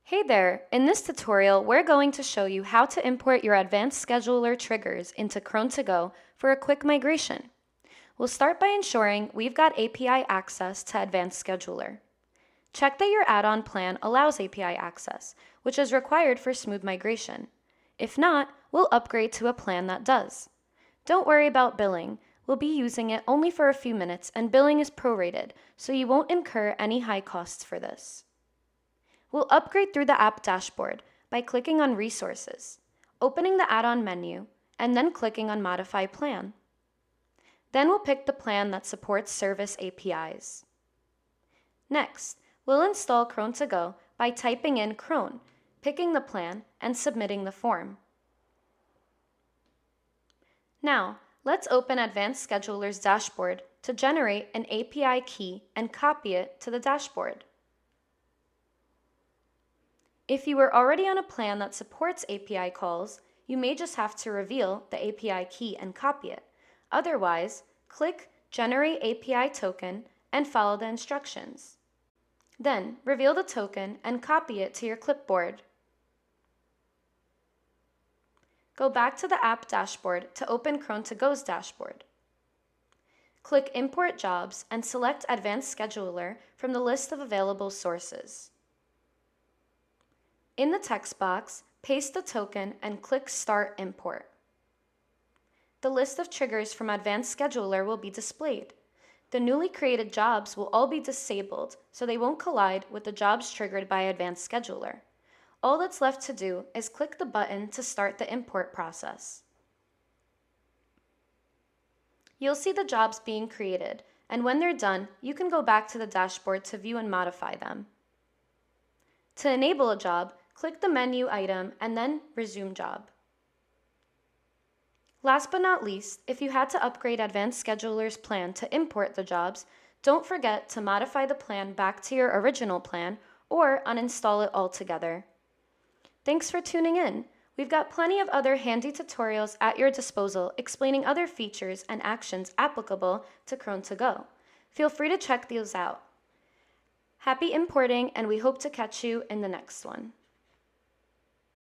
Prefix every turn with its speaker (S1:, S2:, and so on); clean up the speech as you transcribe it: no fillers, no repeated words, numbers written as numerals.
S1: Hey there! In this tutorial, we're going to show you how to import your advanced scheduler triggers into Cron To Go for a quick migration. We'll start by ensuring we've got API access to Advanced Scheduler. Check that your add-on plan allows API access, which is required for smooth migration. If not, we'll upgrade to a plan that does. Don't worry about billing. We'll be using it only for a few minutes and billing is prorated, so you won't incur any high costs for this. We'll upgrade through the app dashboard by clicking on Resources, opening the add-on menu, and then clicking on Modify Plan. Then we'll pick the plan that supports service APIs. Next, we'll install Cron To Go by typing in Cron, picking the plan, and submitting the form. Now, let's open Advanced Scheduler's dashboard to generate an API key and copy it to the dashboard. If you are already on a plan that supports API calls, you may just have to reveal the API key and copy it. Otherwise, click Generate API Token and follow the instructions. Then, reveal the token and copy it to your clipboard. Go back to the app dashboard to open Cron To Go's dashboard. Click Import Jobs and select Advanced Scheduler from the list of available sources. In the text box, paste the token and click Start Import. The list of triggers from Advanced Scheduler will be displayed. The newly created jobs will all be disabled, so they won't collide with the jobs triggered by Advanced Scheduler. All that's left to do is click the button to start the import process. You'll see the jobs being created, and when they're done, you can go back to the dashboard to view and modify them. To enable a job, click the menu item and then Resume Job. Last but not least, if you had to upgrade Advanced Scheduler's plan to import the jobs, don't forget to modify the plan back to your original plan or uninstall it altogether. Thanks for tuning in. We've got plenty of other handy tutorials at your disposal explaining other features and actions applicable to Cron To Go. Feel free to check those out. Happy importing, and we hope to catch you in the next one.